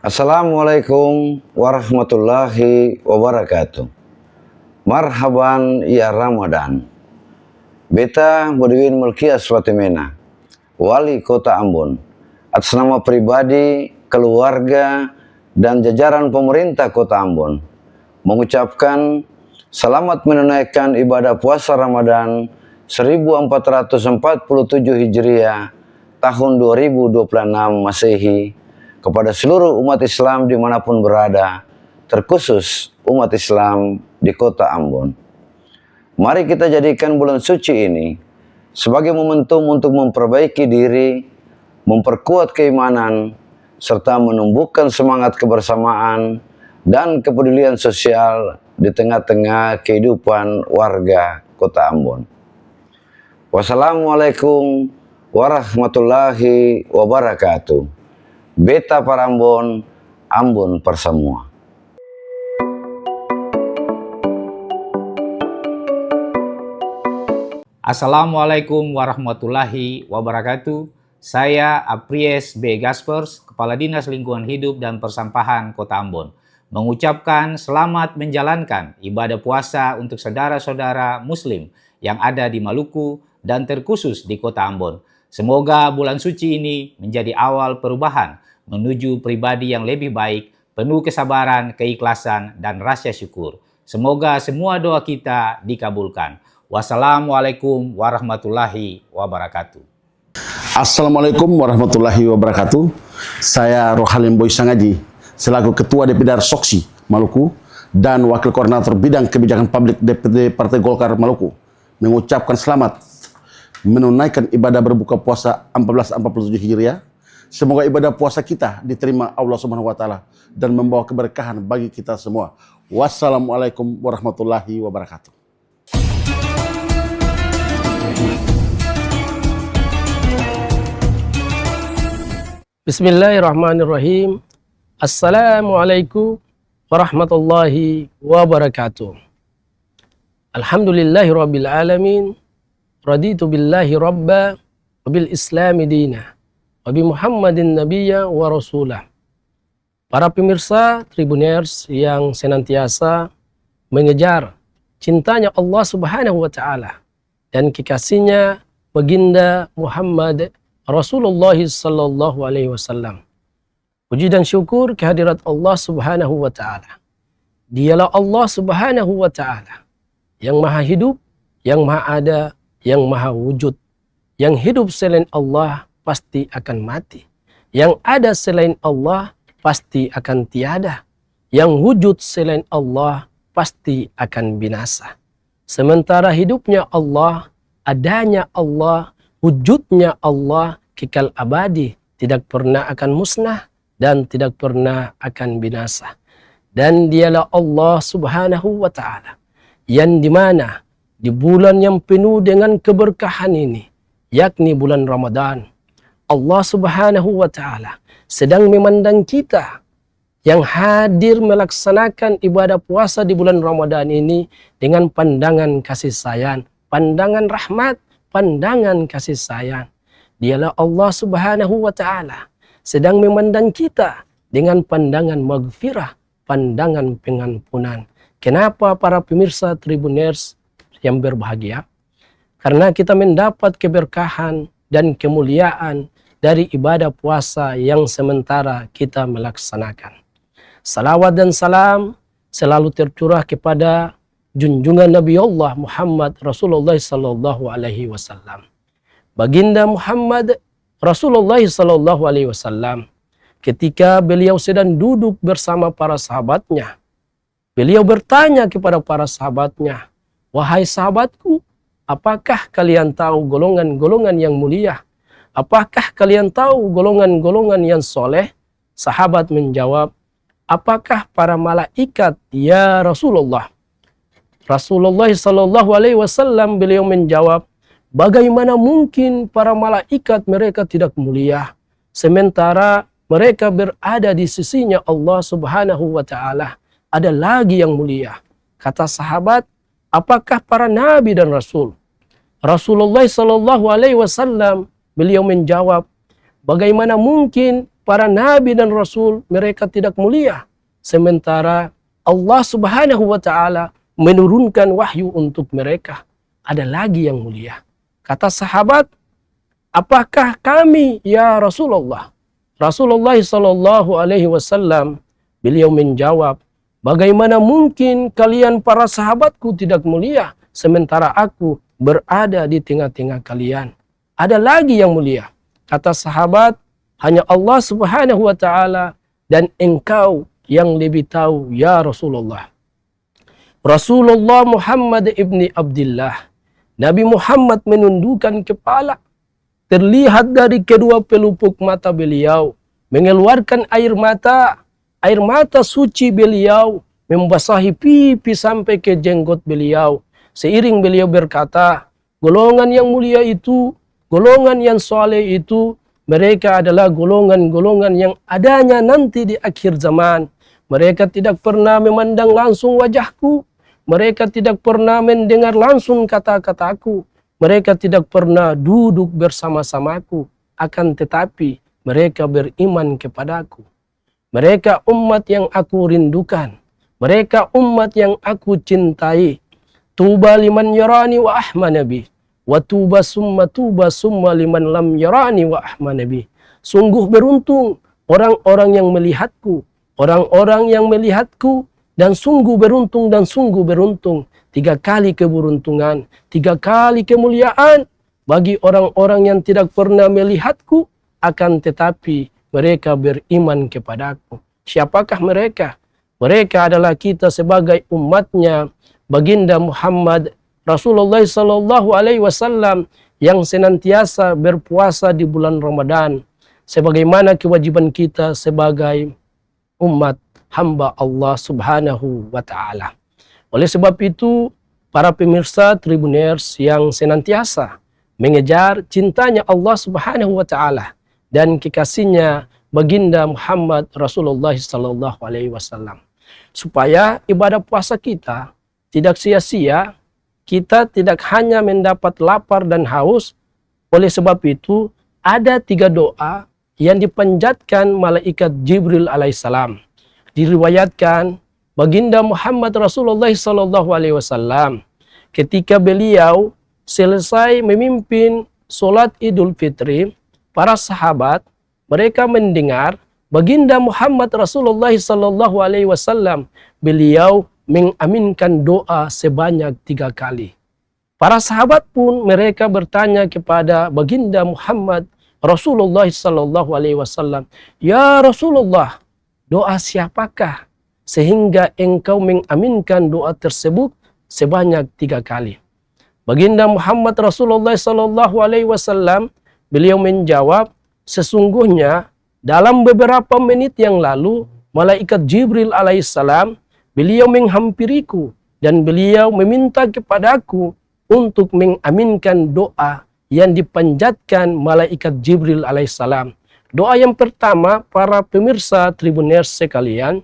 Assalamualaikum warahmatullahi wabarakatuh. Marhaban ya Ramadan. Beta Bodiwin Mulkias Fatimena, Wali Kota Ambon, atas nama pribadi, keluarga, dan jajaran pemerintah Kota Ambon, mengucapkan selamat menunaikan ibadah puasa Ramadan 1447 Hijriah tahun 2026 Masehi kepada seluruh umat Islam dimanapun berada, terkhusus umat Islam di Kota Ambon. Mari kita jadikan bulan suci ini sebagai momentum untuk memperbaiki diri, memperkuat keimanan, serta menumbuhkan semangat kebersamaan dan kepedulian sosial di tengah-tengah kehidupan warga Kota Ambon. Wassalamualaikum warahmatullahi wabarakatuh. Beta Parambon, Ambon Persemua. Assalamualaikum warahmatullahi wabarakatuh. Saya Apries B. Gaspers, Kepala Dinas Lingkungan Hidup dan Persampahan Kota Ambon, mengucapkan selamat menjalankan ibadah puasa untuk saudara-saudara Muslim yang ada di Maluku dan terkhusus di Kota Ambon. Semoga bulan suci ini menjadi awal perubahan menuju pribadi yang lebih baik, penuh kesabaran, keikhlasan, dan rasa syukur. Semoga semua doa kita dikabulkan. Wassalamualaikum warahmatullahi wabarakatuh. Assalamualaikum warahmatullahi wabarakatuh. Saya Rohalim Boy Sangaji, selaku Ketua DPD Soksi Maluku dan Wakil Koordinator Bidang Kebijakan Publik DPD Partai Golkar Maluku, mengucapkan selamat menunaikan ibadah berbuka puasa 1447 Hijriah. Semoga ibadah puasa kita diterima Allah Subhanahu wa taala dan membawa keberkahan bagi kita semua. Wassalamualaikum warahmatullahi wabarakatuh. Bismillahirrahmanirrahim. Assalamualaikum warahmatullahi wabarakatuh. Alhamdulillahi rabbil alamin. Raditu billahi rabba wa bil islami dina wa bi Muhammadin nabiyya wa rasulah. Para pemirsa Tribuners yang senantiasa mengejar cintanya Allah Subhanahu wa taala dan kekasihnya baginda Muhammad Rasulullah sallallahu alaihi wasallam. Puji dan syukur kehadirat Allah Subhanahu wa taala. Dialah Allah Subhanahu wa taala yang maha hidup, yang maha ada, yang maha wujud. Yang hidup selain Allah pasti akan mati. Yang ada selain Allah pasti akan tiada. Yang wujud selain Allah pasti akan binasa. Sementara hidupnya Allah, adanya Allah, wujudnya Allah kekal abadi, tidak pernah akan musnah dan tidak pernah akan binasa. Dan dialah Allah Subhanahu wa taala yang dimana di bulan yang penuh dengan keberkahan ini, yakni bulan Ramadan, Allah Subhanahu wa taala sedang memandang kita yang hadir melaksanakan ibadah puasa di bulan Ramadan ini dengan pandangan kasih sayang, pandangan rahmat, pandangan kasih sayang. Dialah Allah Subhanahu wa taala sedang memandang kita dengan pandangan maghfirah, pandangan pengampunan. Kenapa para pemirsa Tribuners yang berbahagia? Karena kita mendapat keberkahan dan kemuliaan dari ibadah puasa yang sementara kita melaksanakan. Salawat dan salam selalu tercurah kepada junjungan Nabi Allah Muhammad Rasulullah sallallahu alaihi wasallam. Baginda Muhammad Rasulullah sallallahu alaihi wasallam ketika beliau sedang duduk bersama para sahabatnya, beliau bertanya kepada para sahabatnya, "Wahai sahabatku, apakah kalian tahu golongan-golongan yang mulia? Apakah kalian tahu golongan-golongan yang soleh?" Sahabat menjawab, "Apakah para malaikat ya Rasulullah?" Rasulullah sallallahu alaihi wasallam beliau menjawab, "Bagaimana mungkin para malaikat mereka tidak mulia, sementara mereka berada di sisinya Allah Subhanahu wa taala, ada lagi yang mulia." Kata sahabat, "Apakah para nabi dan rasul?" Rasulullah sallallahu alaihi wasallam beliau menjawab, "Bagaimana mungkin para nabi dan rasul mereka tidak mulia, sementara Allah Subhanahu wa taala menurunkan wahyu untuk mereka. Ada lagi yang mulia. Kata sahabat, apakah kami ya Rasulullah? Rasulullah sallallahu alaihi wasallam beliau menjawab, bagaimana mungkin kalian para sahabatku tidak mulia sementara aku berada di tengah-tengah kalian? Ada lagi yang mulia. Kata sahabat, hanya Allah Subhanahu wa taala dan engkau yang lebih tahu ya Rasulullah. Rasulullah Muhammad ibni Abdullah, Nabi Muhammad menundukkan kepala. Terlihat dari kedua pelupuk mata beliau mengeluarkan air mata suci beliau membasahi pipi sampai ke jenggot beliau. Seiring beliau berkata, golongan yang mulia itu, golongan yang soleh itu, mereka adalah golongan-golongan yang adanya nanti di akhir zaman. Mereka tidak pernah memandang langsung wajahku. Mereka tidak pernah mendengar langsung kata-kataku. Mereka tidak pernah duduk bersama-samaku. Akan tetapi mereka beriman kepadaku. Mereka umat yang aku rindukan. Mereka umat yang aku cintai. Tuba liman yarani wa ahmanabi. Wa tuba summa liman lam yarani wa ahmanabi. Sungguh beruntung orang-orang yang melihatku. Orang-orang yang melihatku. Dan sungguh beruntung, 3 kali keberuntungan, 3 kali kemuliaan bagi orang-orang yang tidak pernah melihatku, akan tetapi mereka beriman kepadaku. Siapakah mereka? Mereka adalah kita sebagai umatnya, baginda Muhammad Rasulullah sallallahu alaihi wasallam yang senantiasa berpuasa di bulan Ramadan, sebagaimana kewajiban kita sebagai umat hamba Allah Subhanahu wa taala. Oleh sebab itu, para pemirsa Tribuners yang senantiasa mengejar cintanya Allah Subhanahu wa taala dan kekasihnya baginda Muhammad Rasulullah sallallahu alaihi wasallam, supaya ibadah puasa kita tidak sia-sia, kita tidak hanya mendapat lapar dan haus. Oleh sebab itu, ada 3 doa yang dipanjatkan malaikat Jibril alaihissalam. Diriwayatkan baginda Muhammad Rasulullah sallallahu alaihi wasallam ketika beliau selesai memimpin solat Idul Fitri, para sahabat mereka mendengar baginda Muhammad Rasulullah sallallahu alaihi wasallam beliau mengaminkan doa sebanyak 3 kali. Para sahabat pun mereka bertanya kepada baginda Muhammad Rasulullah sallallahu alaihi wasallam, "Ya Rasulullah, doa siapakah sehingga engkau mengaminkan doa tersebut sebanyak 3 kali?" Baginda Muhammad Rasulullah sallallahu alaihi wasallam beliau menjawab, sesungguhnya dalam beberapa menit yang lalu malaikat Jibril alaihissalam beliau menghampiriku dan beliau meminta kepadaku untuk mengaminkan doa yang dipanjatkan malaikat Jibril alaihissalam. Doa yang pertama, para pemirsa Tribuners sekalian,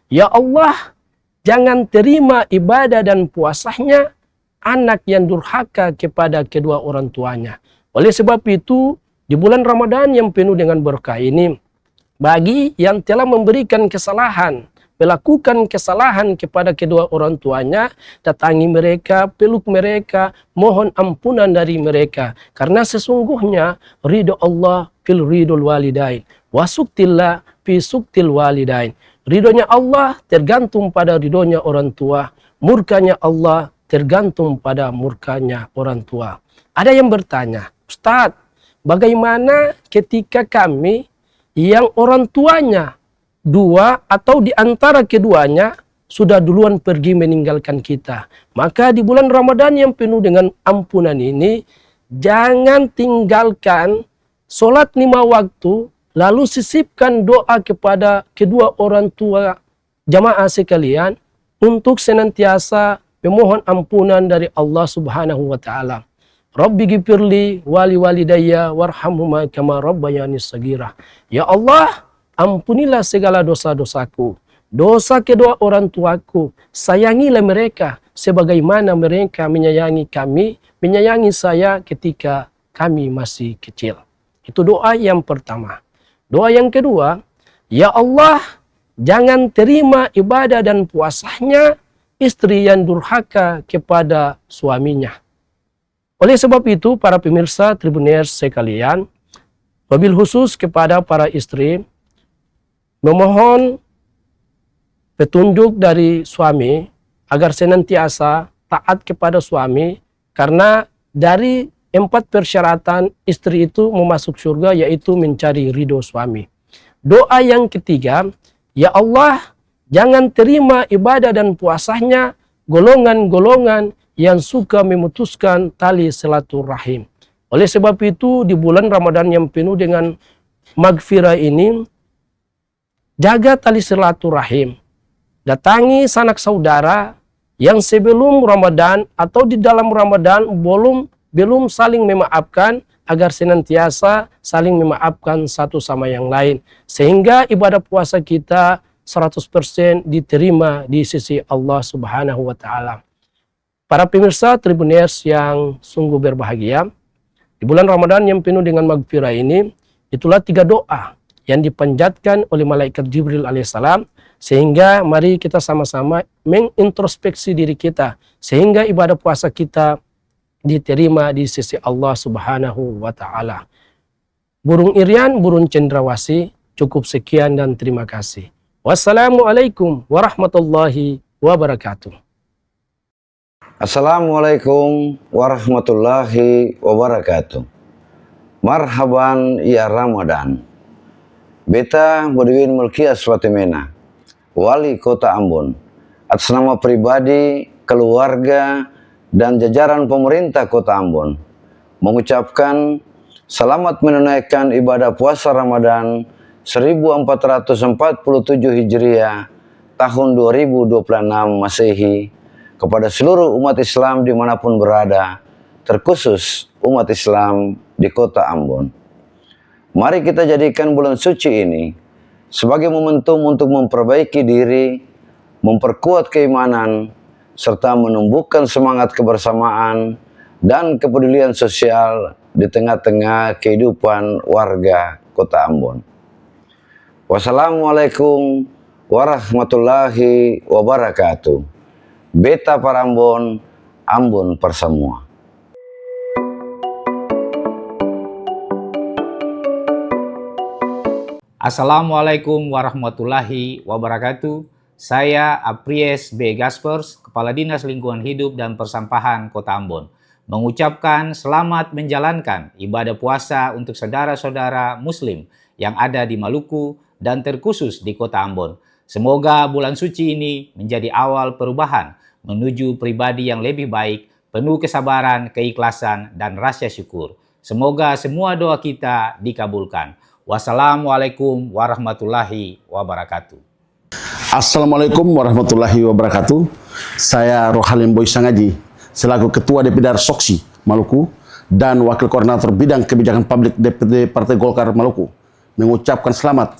ya Allah, jangan terima ibadah dan puasanya anak yang durhaka kepada kedua orang tuanya. Oleh sebab itu, di bulan Ramadan yang penuh dengan berkah ini, bagi yang telah memberikan kesalahan, melakukan kesalahan kepada kedua orang tuanya, datangi mereka, peluk mereka, mohon ampunan dari mereka. Karena sesungguhnya ridho Allah fil ridul walidain, wa suktillah fi suktil walidain. Ridhonya Allah tergantung pada ridhonya orang tua, murkanya Allah tergantung pada murkanya orang tua. Ada yang bertanya, Ustadz, bagaimana ketika kami yang orang tuanya 2 atau di antara keduanya sudah duluan pergi meninggalkan kita? Maka di bulan Ramadan yang penuh dengan ampunan ini, jangan tinggalkan solat 5 waktu, lalu sisipkan doa kepada kedua orang tua jamaah sekalian untuk senantiasa memohon ampunan dari Allah Subhanahu wa taala. Rabbi ghfirli wali walidayya warhamhuma kama rabbayani shaghira. Ya Allah, ampunilah segala dosa-dosaku, dosa kedua orang tuaku, sayangilah mereka sebagaimana mereka menyayangi kami, menyayangi saya ketika kami masih kecil. Itu doa yang pertama. Doa yang kedua, ya Allah, jangan terima ibadah dan puasanya istri yang durhaka kepada suaminya. Oleh sebab itu, para pemirsa Tribuners sekalian, wabil khusus kepada para istri, memohon petunjuk dari suami agar senantiasa taat kepada suami, karena dari 4 persyaratan istri itu memasuk surga, yaitu mencari ridho suami. Doa yang ketiga, ya Allah, jangan terima ibadah dan puasanya golongan-golongan yang suka memutuskan tali silaturahim. Oleh sebab itu, di bulan Ramadan yang penuh dengan magfirah ini, jaga tali silaturahim. Datangi sanak saudara yang sebelum Ramadan atau di dalam Ramadan belum saling memaafkan, agar senantiasa saling memaafkan satu sama yang lain, sehingga ibadah puasa kita 100% diterima di sisi Allah Subhanahu wa Ta'ala. Para pemirsa Tribuners yang sungguh berbahagia, di bulan Ramadan yang penuh dengan magfirah ini, itulah 3 doa yang dipanjatkan oleh malaikat Jibril alaihissalam, sehingga mari kita sama-sama mengintrospeksi diri kita, sehingga ibadah puasa kita diterima di sisi Allah Subhanahu wa Ta'ala. Burung Irian, burung cendrawasih, cukup sekian dan terima kasih. Wassalamualaikum warahmatullahi wabarakatuh. Assalamualaikum warahmatullahi wabarakatuh. Marhaban ya Ramadan. Beta Budiwin Mulkias Fatimena, Wali Kota Ambon, atas nama pribadi, keluarga, dan jajaran pemerintah Kota Ambon, mengucapkan selamat menunaikan ibadah puasa Ramadan 1447 Hijriah tahun 2026 Masehi kepada seluruh umat Islam dimanapun berada, terkhusus umat Islam di Kota Ambon. Mari kita jadikan bulan suci ini sebagai momentum untuk memperbaiki diri, memperkuat keimanan, serta menumbuhkan semangat kebersamaan dan kepedulian sosial di tengah-tengah kehidupan warga Kota Ambon. Wassalamualaikum warahmatullahi wabarakatuh. Beta Parambon, Ambon Persemua. Assalamualaikum warahmatullahi wabarakatuh. Saya Apries B. Gaspers, Kepala Dinas Lingkungan Hidup dan Persampahan Kota Ambon, mengucapkan selamat menjalankan ibadah puasa untuk saudara-saudara Muslim yang ada di Maluku dan terkhusus di Kota Ambon. Semoga bulan suci ini menjadi awal perubahan menuju pribadi yang lebih baik, penuh kesabaran, keikhlasan, dan rasa syukur. Semoga semua doa kita dikabulkan. Wassalamualaikum warahmatullahi wabarakatuh. Assalamualaikum warahmatullahi wabarakatuh. Saya Rohalim Boysangaji, selaku Ketua DPD Soksi Maluku dan Wakil Koordinator Bidang Kebijakan Publik DPD Partai Golkar Maluku, mengucapkan selamat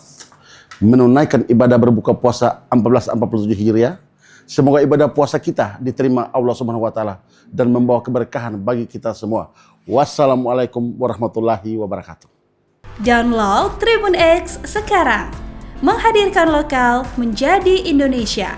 menunaikan ibadah berbuka puasa 1447 Hijriah. Semoga ibadah puasa kita diterima Allah Subhanahu wa Ta'ala dan membawa keberkahan bagi kita semua. Wassalamualaikum warahmatullahi wabarakatuh. Download Tribun X sekarang, menghadirkan lokal menjadi Indonesia.